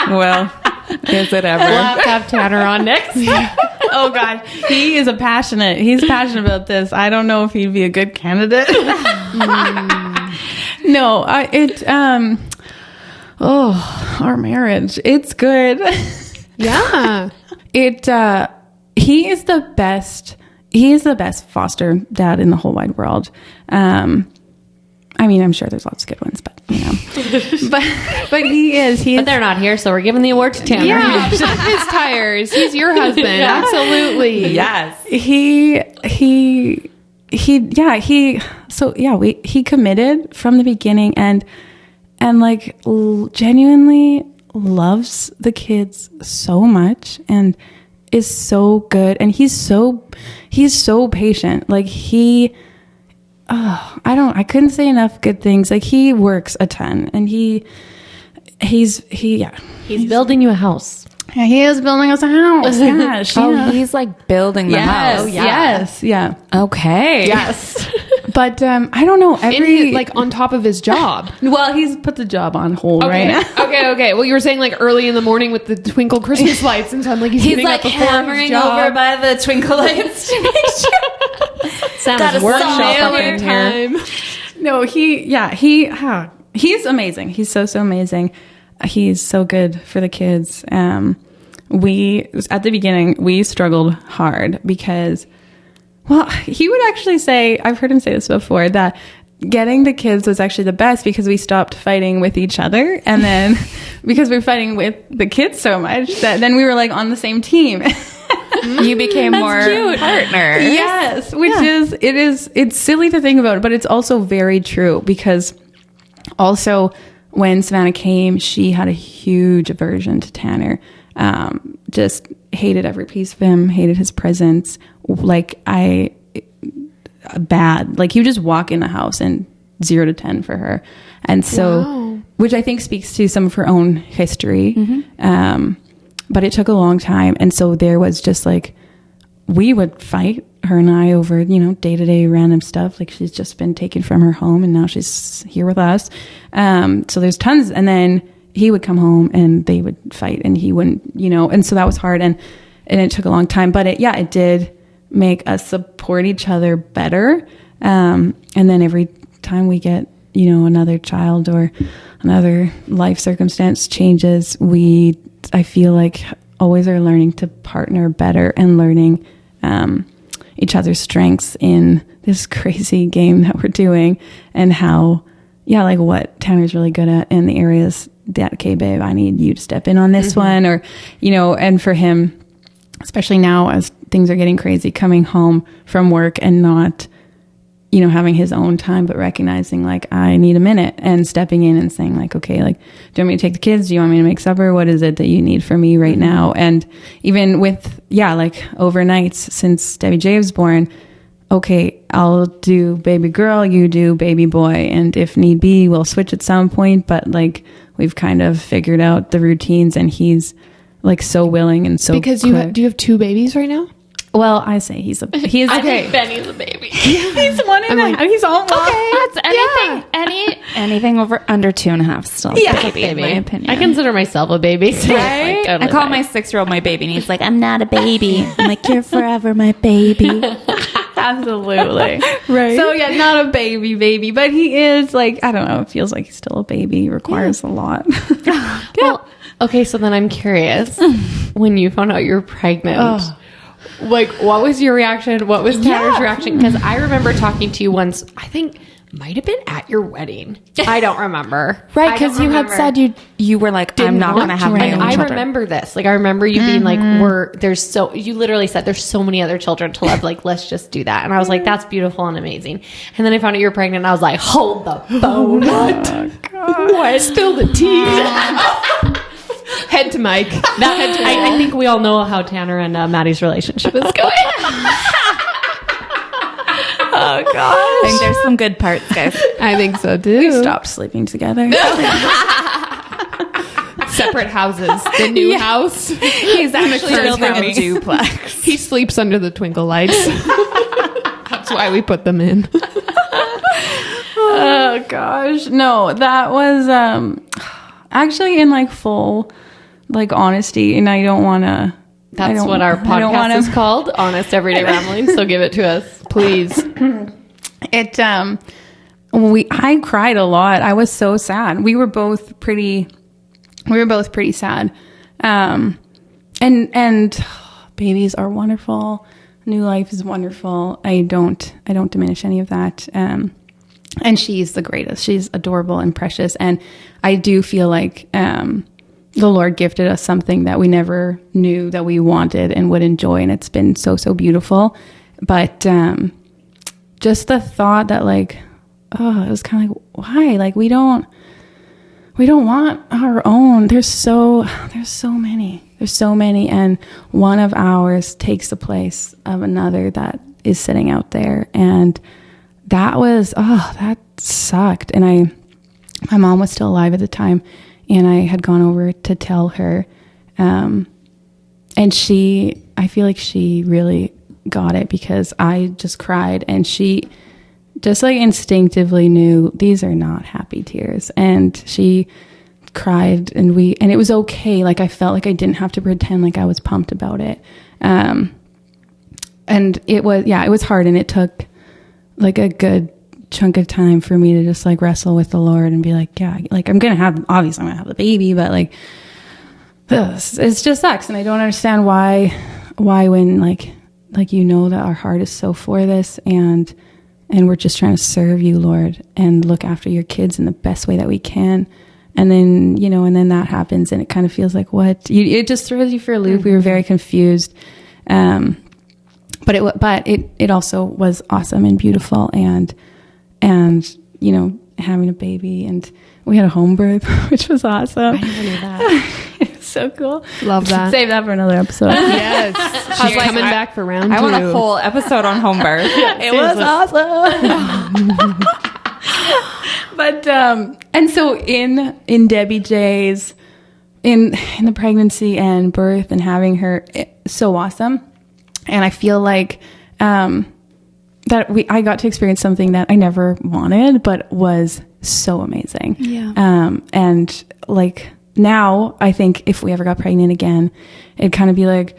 Well, is it ever? We'll have to have Tanner on next. Oh God, he's passionate about this. I don't know if he'd be a good candidate. No, our marriage, it's good. Yeah. He is the best foster dad in the whole wide world. I mean, I'm sure there's lots of good ones, but you know, but he is. But they're not here, so we're giving the award to Tanner. Yeah, pump his tires. He's your husband. Yeah. Absolutely. Yes. He committed from the beginning and like genuinely loves the kids so much and is so good, and he's so patient. Like I couldn't say enough good things. Like he works a ton, and he's building you a house. Yeah, he is building us a house. Yes. He's like building the house. Yes. Yeah. Okay. Yes. But I don't know. Like on top of his job. Well, he's put the job on hold right now. Okay. Well, you were saying like early in the morning with the twinkle Christmas lights, and so I'm like he's like up before hammering over by the twinkle lights to make sure. Sounds workshop up in time. No, he's amazing. He's so amazing. He's so good for the kids. at the beginning, we struggled hard because, well, he would actually say, I've heard him say this before, that getting the kids was actually the best because we stopped fighting with each other. And then because we were fighting with the kids so much that then we were like on the same team. You became more partners. Yes, it's silly to think about, but it's also very true because also when Savannah came, she had a huge aversion to Tanner. Just hated every piece of him, hated his presence. Bad. Like, he would just walk in the house and 0 to 10 for her. And so, which I think speaks to some of her own history. But it took a long time. And so there was just like, we would fight, her and I, over, day-to-day random stuff. Like, she's just been taken from her home and now she's here with us. So there's tons. And then he would come home and they would fight and he wouldn't, and so that was hard. And it took a long time, but it did make us support each other better. And then every time we get, another child or another life circumstance changes, I feel like always are learning to partner better and learning each other's strengths in this crazy game that we're doing, and how, like what Tanner's really good at in the areas that, okay, babe, I need you to step in on this one, or, and for him, especially now as things are getting crazy, coming home from work and not, having his own time, but recognizing like, I need a minute, and stepping in and saying like, okay, like, do you want me to take the kids? Do you want me to make supper? What is it that you need from me right now? And even with, like overnights since Debbie J was born, okay, I'll do baby girl, you do baby boy. And if need be, we'll switch at some point. But like, we've kind of figured out the routines, and he's like so willing and so because do you have 2 babies right now? Well, I say he's okay. I think Benny's a baby. He's 1 and a half. He's all okay. That's anything under 2.5 still. Yeah, baby. In my opinion. I consider myself a baby. So right? like, totally I call my 6-year-old my baby, and he's like, I'm not a baby. I'm like, you're forever my baby. Absolutely. Right. So not a baby, but he is like, I don't know, it feels like he's still a baby. He requires a lot. Well, okay, so then I'm curious, when you found out you were pregnant, like, what was your reaction? What was Tanner's reaction? Because I remember talking to you once, I think might have been at your wedding. I don't remember. Right, because you had said you were like, I'm not going to have my own children. I remember this. Like, I remember you being like, you literally said, there's so many other children to love. Like, let's just do that. And I was like, that's beautiful and amazing. And then I found out you were pregnant, and I was like, hold the phone. What? Spill the tea. Head to Mike. I think we all know how Tanner and Maddie's relationship is going. Oh gosh. I think there's some good parts, guys. I think so too. We stopped sleeping together. Separate houses. The new house. He's actually building a duplex. He sleeps under the twinkle lights. That's why we put them in. Oh gosh. No, that was actually in like full like honesty, and I don't want to. That's what our podcast is called, Honest Everyday Rambling. So give it to us, please. I cried a lot. I was so sad. We were both pretty sad. And babies are wonderful. New life is wonderful. I don't diminish any of that. And she's the greatest. She's adorable and precious. And I do feel like, the Lord gifted us something that we never knew that we wanted and would enjoy. And it's been so, so beautiful. But, just the thought that like, it was kind of like, why? Like, we don't want our own. There's so many, and one of ours takes the place of another that is sitting out there. And that was, that sucked. And my mom was still alive at the time, and I had gone over to tell her, and I feel like she really got it, because I just cried, and she just like instinctively knew these are not happy tears. And she cried, and it was okay. Like, I felt like I didn't have to pretend like I was pumped about it. And it was hard, and it took like a good chunk of time for me to just like wrestle with the Lord and be like, yeah, like I'm gonna have the baby, but like it just sucks. And I don't understand why when like, that our heart is so for this and we're just trying to serve you, Lord, and look after your kids in the best way that we can. And then, and then that happens and it kind of feels like, it just throws you for a loop. We were very confused. But it also was awesome and beautiful and, having a baby, and we had a home birth, which was awesome. I never knew that. It's so cool. Love that. Save that for another episode. Yes. She's coming back for round 2. I want a whole episode on home birth. It was awesome. But, and so in Debbie J's, in the pregnancy and birth and having her, so awesome. And I feel like, I got to experience something that I never wanted, but was so amazing. Yeah. And like now I think if we ever got pregnant again, it'd kind of be like,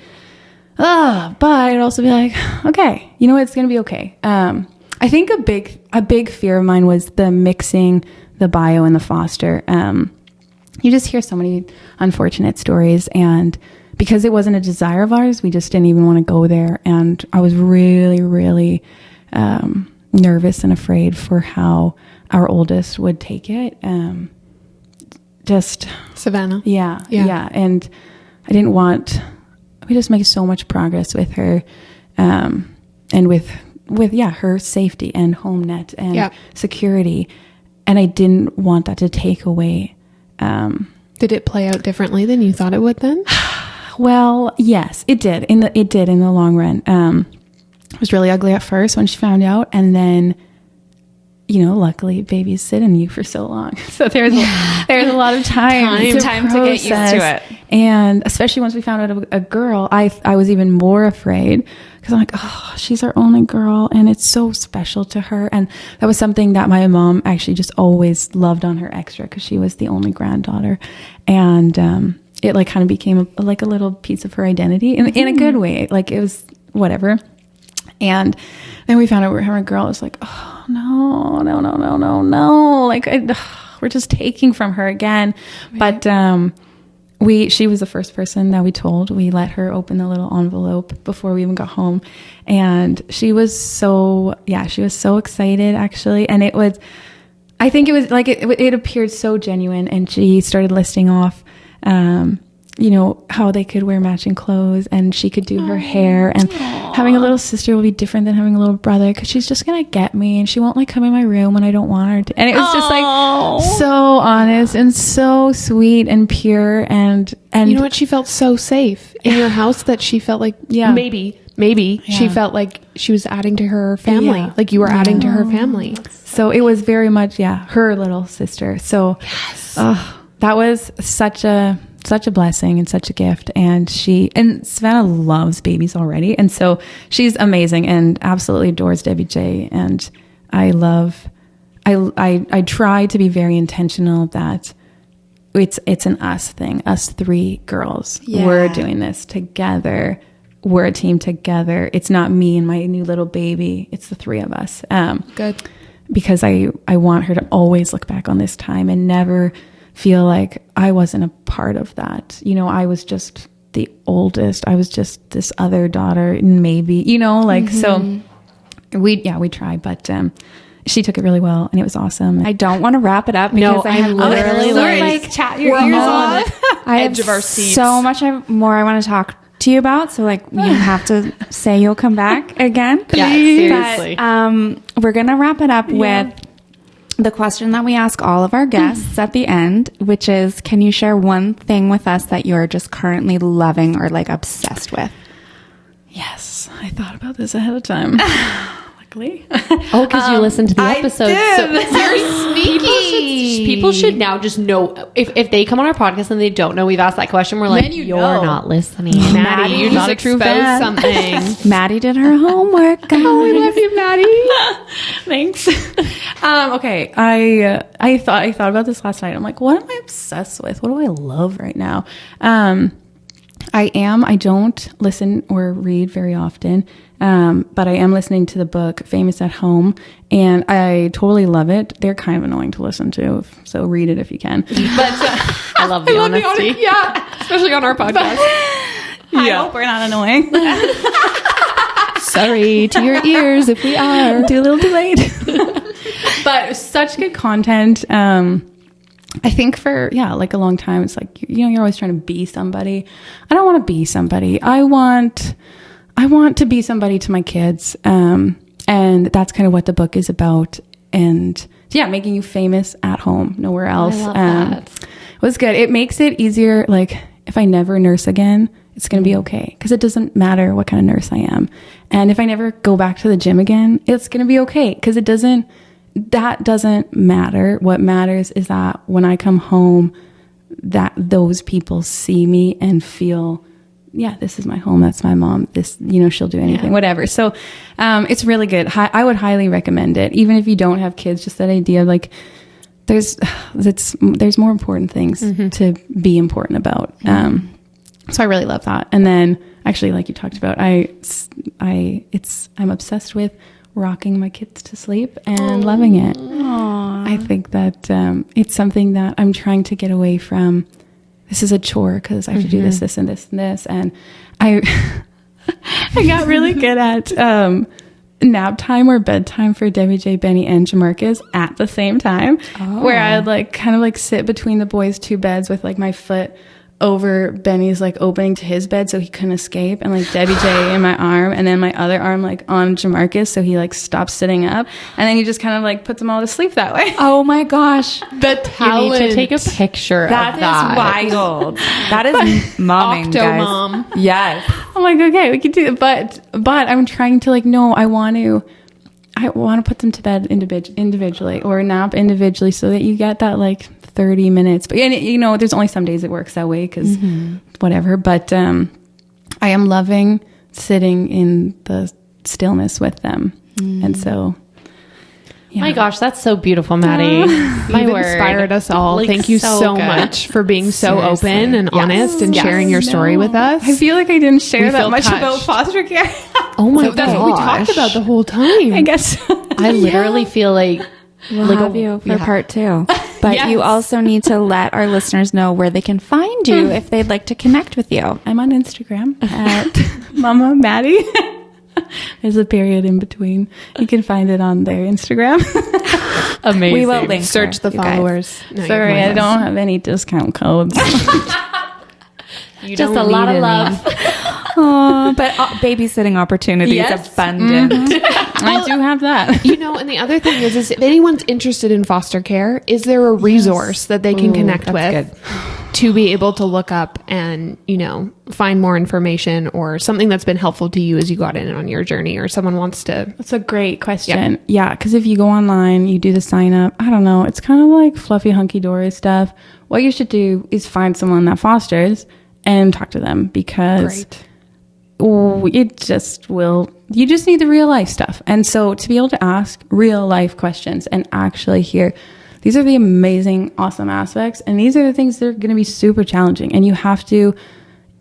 but it'd also be like, okay, it's going to be okay. I think a big fear of mine was the mixing the bio and the foster. You just hear so many unfortunate stories, and because it wasn't a desire of ours, we just didn't even want to go there. And I was really, really nervous and afraid for how our oldest would take it. Just Savannah. Yeah. And I didn't want, we just make so much progress with her, and with her safety and home net and security. And I didn't want that to take away. Did it play out differently than you thought it would then? Well, yes, it did. In the long run. It was really ugly at first when she found out, and then, luckily babies sit in you for so long. So there's a lot of time to get used to it. And especially once we found out a girl, I was even more afraid because I'm like, oh, she's our only girl and it's so special to her. And that was something that my mom actually just always loved on her extra because she was the only granddaughter. And, it like kind of became a little piece of her identity in a good way. Like it was whatever. And then we found out we were having a girl. It was like, oh no. Like we're just taking from her again. Right. But she was the first person that we told. We let her open the little envelope before we even got home, and she was so excited actually. And I think it was like it appeared so genuine, and she started listing off how they could wear matching clothes and she could do her hair, and having a little sister will be different than having a little brother because she's just gonna get me and she won't like come in my room when I don't want her to. And it was just like so honest and so sweet and pure, and you know what, she felt so safe in your house that she felt like maybe she felt like she was adding to her family, like you were adding to her family. So it was very much her little sister. So that was such a blessing and such a gift. And Savannah loves babies already. And so she's amazing and absolutely adores Debbie J. And I try to be very intentional that it's an us thing, us 3 girls. Yeah. We're doing this together. We're a team together. It's not me and my new little baby. It's the 3 of us. Good. Because I want her to always look back on this time and never feel like I wasn't a part of that. I was just the oldest. I was just this other daughter, maybe, so we tried, but she took it really well and it was awesome. I don't want to wrap it up because I literally chat your ears off. I have so much more I want to talk to you about, so you have to say you'll come back again. Yeah, seriously. But we're gonna wrap it up with the question that we ask all of our guests at the end, which is, can you share one thing with us that you're just currently loving or obsessed with? Yes, I thought about this ahead of time. Luckily. Oh, because you listened to the episode. So you're sneaky. People should now just know, if they come on our podcast and they don't know we've asked that question, we're like, you're not listening. Maddy, you're not a true fan. Something. Maddie did her homework. Oh, we love you, Maddie. Thanks. Okay. I thought about this last night. I'm like, what am I obsessed with? What do I love right now? I don't listen or read very often, but I am listening to the book Famous at Home, and I totally love it. They're kind of annoying to listen to, so read it if you can. But I love the honesty. Yeah, Especially on our podcast. I hope we're not annoying. Sorry to your ears if we are. Too little, too late. But such good content. I think for, like a long time, it's like, you're always trying to be somebody. I don't want to be somebody. I want to be somebody to my kids. And that's kind of what the book is about. And making you famous at home, nowhere else. I love that. It was good. It makes it easier. Like if I never nurse again, it's going to be okay. Cause it doesn't matter what kind of nurse I am. And if I never go back to the gym again, it's going to be okay. Cause that doesn't matter. What matters is that when I come home, that those people see me and feel, this is my home. That's my mom. This, she'll do anything, whatever. So, it's really good. I would highly recommend it. Even if you don't have kids, just that idea of like, there's more important things to be important about. So I really love that. And then actually, like you talked about, I'm obsessed with rocking my kids to sleep and loving it. Aww. I think that it's something that I'm trying to get away from. This is a chore because I have to do this, this, and this, and this. And I got really good at nap time or bedtime for Debbie J, Benny, and Jamarcus at the same time, where I'd like kind of like sit between the boys' two beds with like my foot over Benny's like opening to his bed so he couldn't escape, and like Debbie J in my arm, and then my other arm like on Jamarcus so he like stops sitting up, and then he just kind of like puts them all to sleep that way. Oh my gosh, the talent! You need to take a picture of that. That is wild. That is momming, guys. Mom. Yes. I'm like, okay, we can do it, but I'm trying to like, no, I want to put them to bed individually or nap individually so that you get that like 30 minutes. But there's only some days it works that way because whatever. But I am loving sitting in the stillness with them. And so, my gosh, that's so beautiful, Maddie. You've inspired us all. Like, thank you so much for being so open and honest and sharing your story with us. I feel like I didn't share that much touched. about foster care. Oh my gosh. That's what we talked about the whole time. I guess. I literally feel like We'll have you for part 2. But you also need to let our listeners know where they can find you if they'd like to connect with you. I'm on Instagram at Mama Maddy. There's a period in between. You can find it on their Instagram. Amazing. We will link Search the followers. No, sorry, I don't have any discount codes. Just a lot of love. But babysitting opportunities abundant. I do have that. And the other thing is if anyone's interested in foster care, is there a resource that they can connect with to be able to look up and, find more information or something that's been helpful to you as you got in on your journey, or someone wants to? That's a great question. Yeah, because if you go online, you do the sign up, I don't know, it's kind of like fluffy hunky-dory stuff. What you should do is find someone that fosters and talk to them, because it just will, you just need the real life stuff. And so to be able to ask real life questions and actually hear, these are the amazing, awesome aspects, and these are the things that are going to be super challenging. And you have to,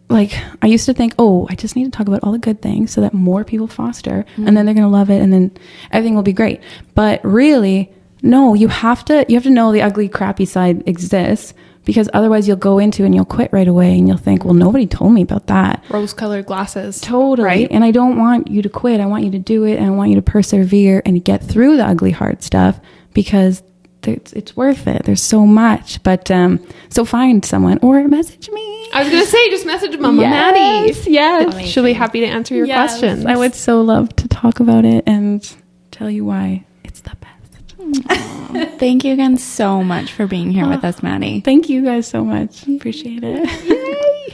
like, I used to think, I just need to talk about all the good things so that more people foster, and then they're going to love it, and then everything will be great. But really, no, you have to know the ugly, crappy side exists, because otherwise you'll go into and you'll quit right away, and you'll think, well, nobody told me about that. Rose-colored glasses. Totally. Right? And I don't want you to quit. I want you to do it, and I want you to persevere and get through the ugly, hard stuff, because it's worth it. There's so much. But so find someone or message me. I was going to say, just message Mama Maddy. Yes. She'll be happy to answer your questions. I would so love to talk about it and tell you why it's the best. Thank you again so much for being here with us, Maddy. Thank you guys so much. Appreciate it. Yay.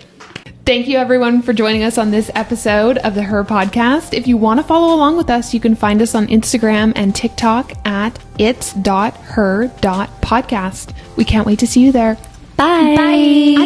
Thank you, everyone, for joining us on this episode of the Her Podcast. If you want to follow along with us, you can find us on Instagram and TikTok at its.her.podcast. We can't wait to see you there. Bye. Bye.